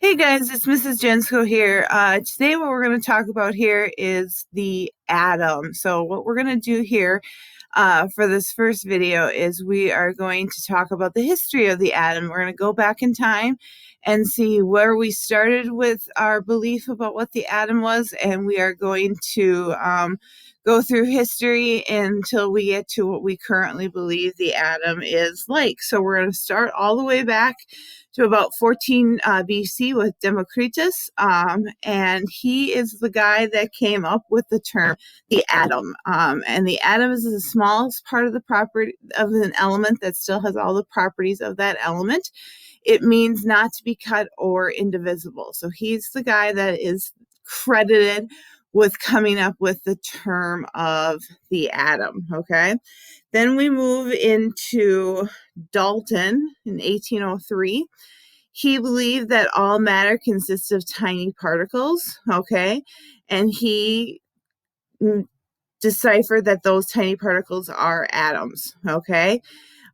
Hey guys, it's Mrs. Jensko here. Today what we're going to talk about here is the atom. So what we're going to do here for this first video is we are going to talk about the history of the atom. We're going to go back in time and see where we started with our belief about what the atom was, and we are going to go through history until we get to what we currently believe the atom is like. So we're going to start all the way back to about 14 BC with Democritus, and he is the guy that came up with the term the atom. And the atom is the smallest part of the property of an element that still has all the properties of that element. It means not to be cut or indivisible. So he's the guy that is credited with coming up with the term of the atom. Okay, then we move into Dalton in 1803. He believed that all matter consists of tiny particles, okay, and he deciphered that those tiny particles are atoms, okay.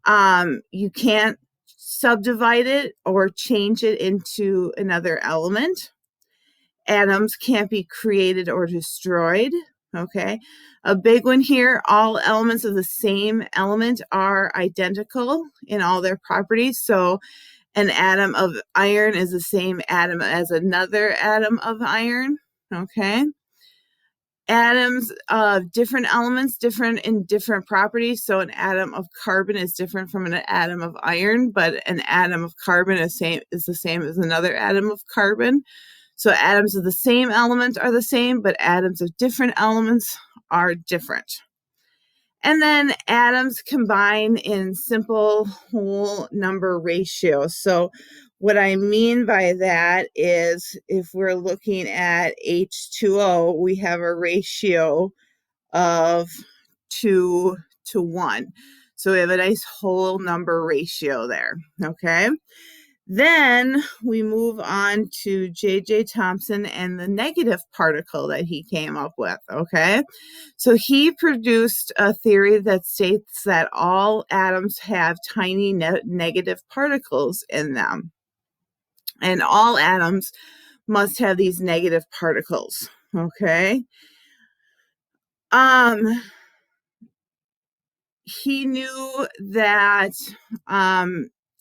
You can't subdivide it or change it into another element. Atoms can't be created or destroyed, okay. A big one here, all elements of the same element are identical in all their properties. So an atom of iron is the same atom as another atom of iron, okay. Atoms of different elements, different in different properties. So an atom of carbon is different from an atom of iron, but an atom of carbon is the same as another atom of carbon. So atoms of the same element are the same, but atoms of different elements are different. And then atoms combine in simple whole number ratios. So what I mean by that is if we're looking at H2O, we have a ratio of 2 to 1. So we have a nice whole number ratio there, okay? Then we move on to J.J. Thomson and the negative particle that he came up with, okay? So he produced a theory that states that all atoms have tiny negative particles in them. And all atoms must have these negative particles, okay? He knew that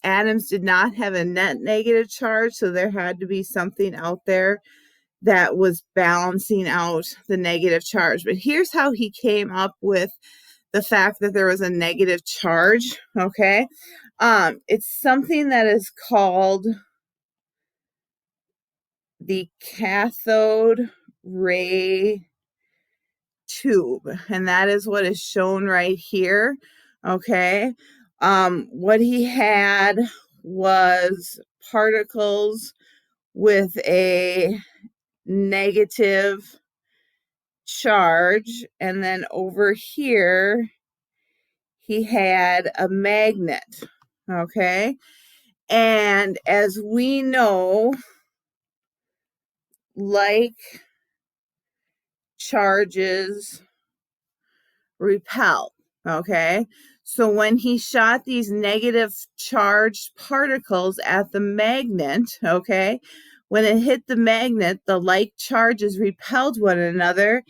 atoms did not have a net negative charge, so there had to be something out there that was balancing out the negative charge. But here's how he came up with the fact that there was a negative charge, okay? It's something that is called the cathode ray tube, and that is what is shown right here, okay? What he had was particles with a negative charge, and then over here he had a magnet, okay? And as we know, like charges repel, okay? So when he shot these negative charged particles at the magnet, okay, when it hit the magnet, the like charges repelled one another,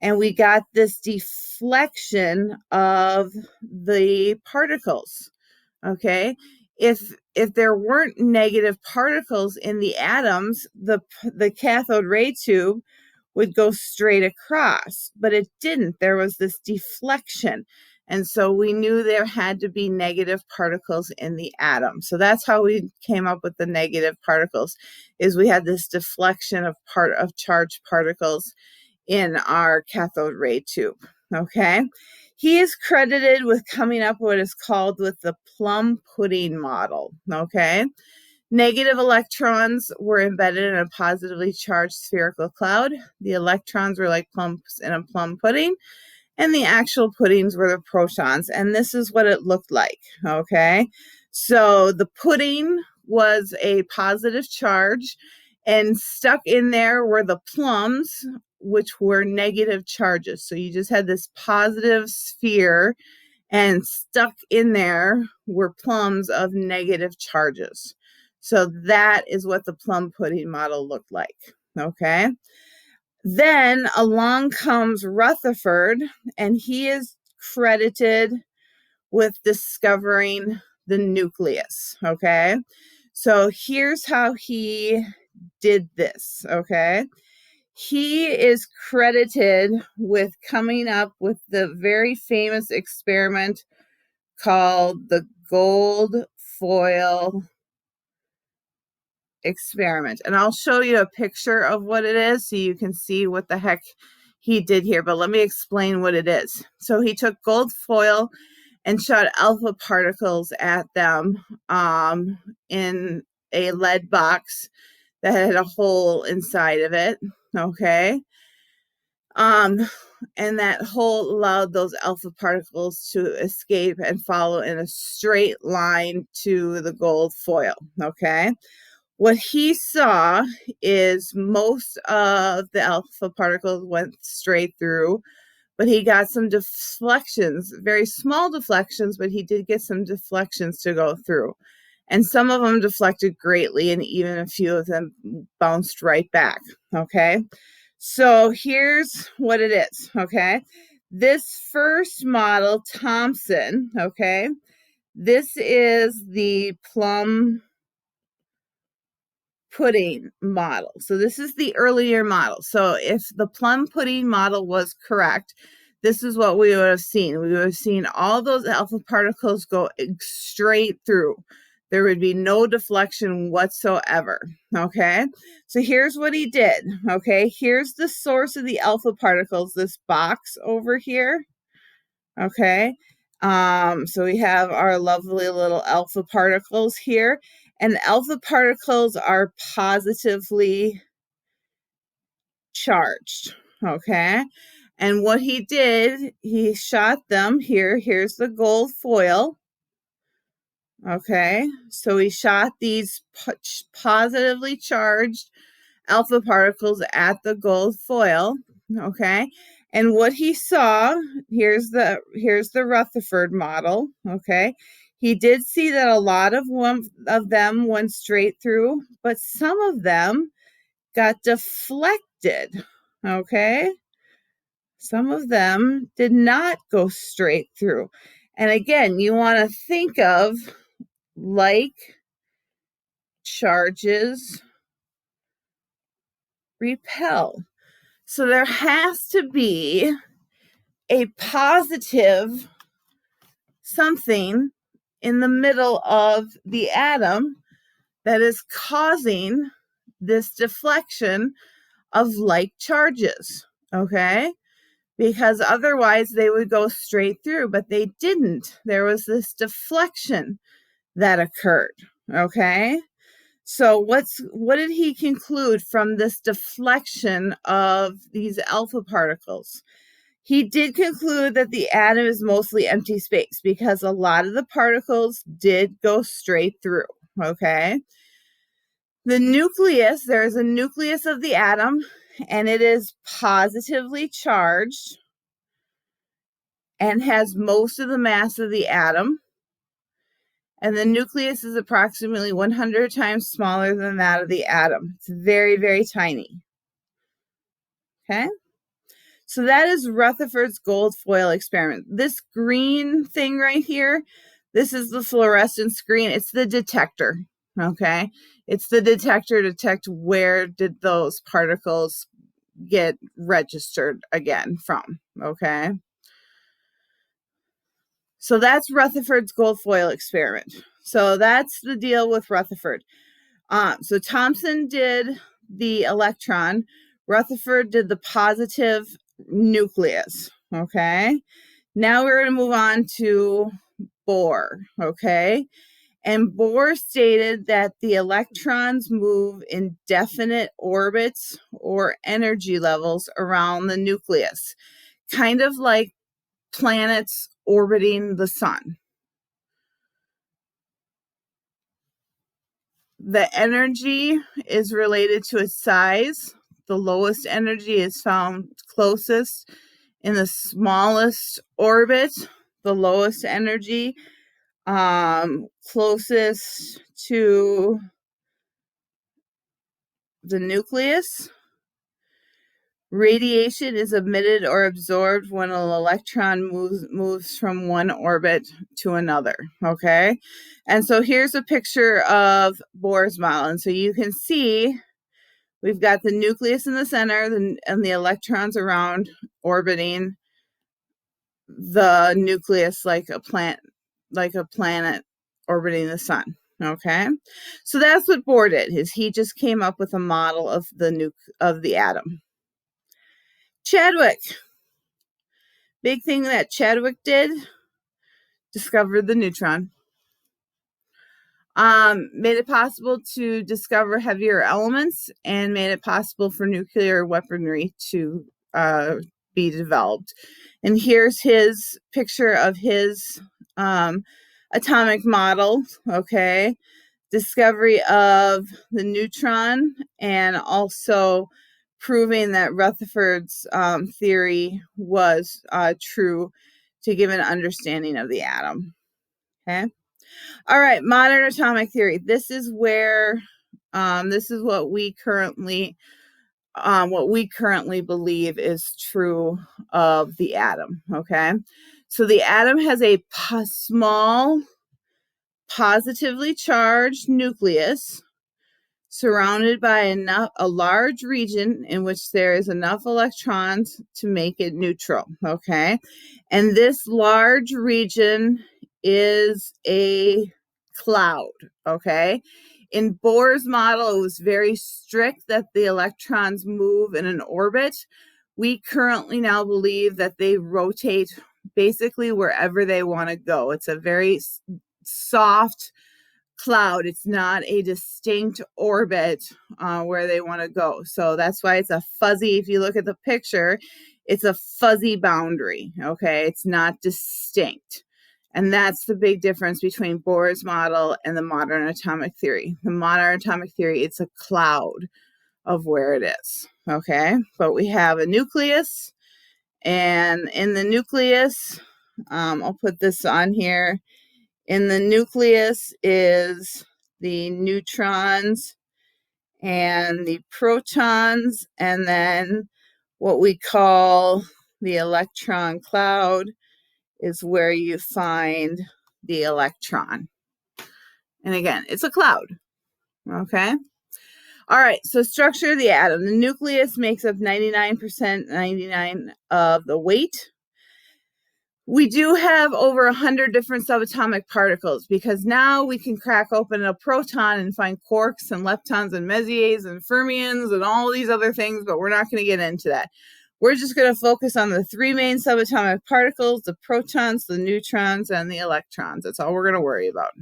and we got this deflection of the particles, okay? If there weren't negative particles in the atoms, the cathode ray tube would go straight across, but it didn't. There was this deflection. And so we knew there had to be negative particles in the atom. So that's how we came up with the negative particles, is we had this deflection of charged particles in our cathode ray tube, okay? He is credited with coming up with what is called with the plum pudding model, okay? Negative electrons were embedded in a positively charged spherical cloud. The electrons were like plums in a plum pudding, and the actual puddings were the protons, and this is what it looked like, okay? So the pudding was a positive charge, and stuck in there were the plums, which were negative charges. So you just had this positive sphere, and stuck in there were plums of negative charges. So that is what the plum pudding model looked like, okay? Then along comes Rutherford, and he is credited with discovering the nucleus, okay? So here's how he did this, okay? He is credited with coming up with the very famous experiment called the gold foil experiment. And I'll show you a picture of what it is so you can see what the heck he did here. But let me explain what it is. So he took gold foil and shot alpha particles at them in a lead box that had a hole inside of it. Okay. And that hole allowed those alpha particles to escape and follow in a straight line to the gold foil. Okay. What he saw is most of the alpha particles went straight through, but he got some deflections, very small deflections, but he did get some deflections to go through. And some of them deflected greatly, and even a few of them bounced right back. Okay. So here's what it is. Okay. This first model, Thomson, okay, this is the plum pudding model. So this is the earlier model. So if the plum pudding model was correct, this is what we would have seen. We would have seen all those alpha particles go straight through. There would be no deflection whatsoever. Okay. So here's what he did. Okay. Here's the source of the alpha particles, this box over here. Okay. So we have our lovely little alpha particles here, and alpha particles are positively charged. Okay. And what he did, he shot them here. Here's the gold foil. Okay. So he shot these positively charged alpha particles at the gold foil. Okay. And what he saw, here's the Rutherford model. Okay. He did see that a lot of them went straight through, but some of them got deflected. Okay. Some of them did not go straight through. And again, you want to think of like charges repel. So there has to be a positive something in the middle of the atom that is causing this deflection of like charges, okay? Because otherwise they would go straight through, but they didn't. There was this deflection that occurred, okay? So what did he conclude from this deflection of these alpha particles? He did conclude that the atom is mostly empty space because a lot of the particles did go straight through, okay? The nucleus, there is a nucleus of the atom, and it is positively charged and has most of the mass of the atom. And the nucleus is approximately 100 times smaller than that of the atom. It's very, very tiny. Okay? So that is Rutherford's gold foil experiment. This green thing right here, this is the fluorescent screen. It's the detector. Okay? It's the detector to detect where did those particles get registered again from. Okay? So that's Rutherford's gold foil experiment. So that's the deal with Rutherford. So Thomson did the electron. Rutherford did the positive nucleus. Okay. Now we're going to move on to Bohr. Okay. And Bohr stated that the electrons move in definite orbits or energy levels around the nucleus, kind of like planets orbiting the sun. The energy is related to its size. The lowest energy is found closest in the smallest orbit. The lowest energy closest to the nucleus. Radiation is emitted or absorbed when an electron moves from one orbit to another, okay? And so here's a picture of Bohr's model. And so you can see we've got the nucleus in the center and the electrons around orbiting the nucleus like a planet orbiting the sun, okay? So that's what Bohr did, is he just came up with a model of the atom. Chadwick, big thing that Chadwick did, discovered the neutron. Made it possible to discover heavier elements and made it possible for nuclear weaponry to be developed. And here's his picture of his atomic model, okay? Discovery of the neutron and also proving that Rutherford's theory was true to give an understanding of the atom. Okay. All right. Modern atomic theory. This is where this is what we currently believe is true of the atom. Okay. So the atom has a small positively charged nucleus surrounded by a large region in which there is enough electrons to make it neutral, okay? And this large region is a cloud, okay? In Bohr's model, it was very strict that the electrons move in an orbit. We currently now believe that they rotate basically wherever they want to go. It's a very soft cloud. It's not a distinct orbit where they want to go. So that's why it's a fuzzy, if you look at the picture, it's a fuzzy boundary, okay? It's not distinct. And that's the big difference between Bohr's model and the modern atomic theory. The modern atomic theory, it's a cloud of where it is, okay? But we have a nucleus, and in the nucleus, I'll put this on here. In the nucleus is the neutrons and the protons, and then what we call the electron cloud is where you find the electron. And again, it's a cloud, okay? All right, so structure of the atom. The nucleus makes up 99% of the weight. We do have over 100 different subatomic particles because now we can crack open a proton and find quarks and leptons and Messiers and fermions and all these other things, but we're not going to get into that. We're just going to focus on the three main subatomic particles, the protons, the neutrons, and the electrons. That's all we're going to worry about.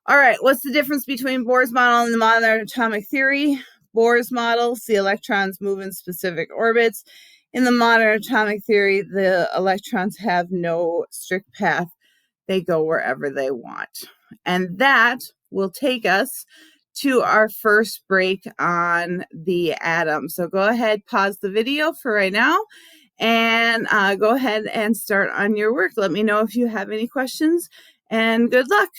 All right, what's the difference between Bohr's model and the modern atomic theory? Bohr's model, the electrons move in specific orbits. In the modern atomic theory, the electrons have no strict path. They go wherever they want. And that will take us to our first break on the atom. So go ahead, pause the video for right now, and go ahead and start on your work. Let me know if you have any questions, and good luck.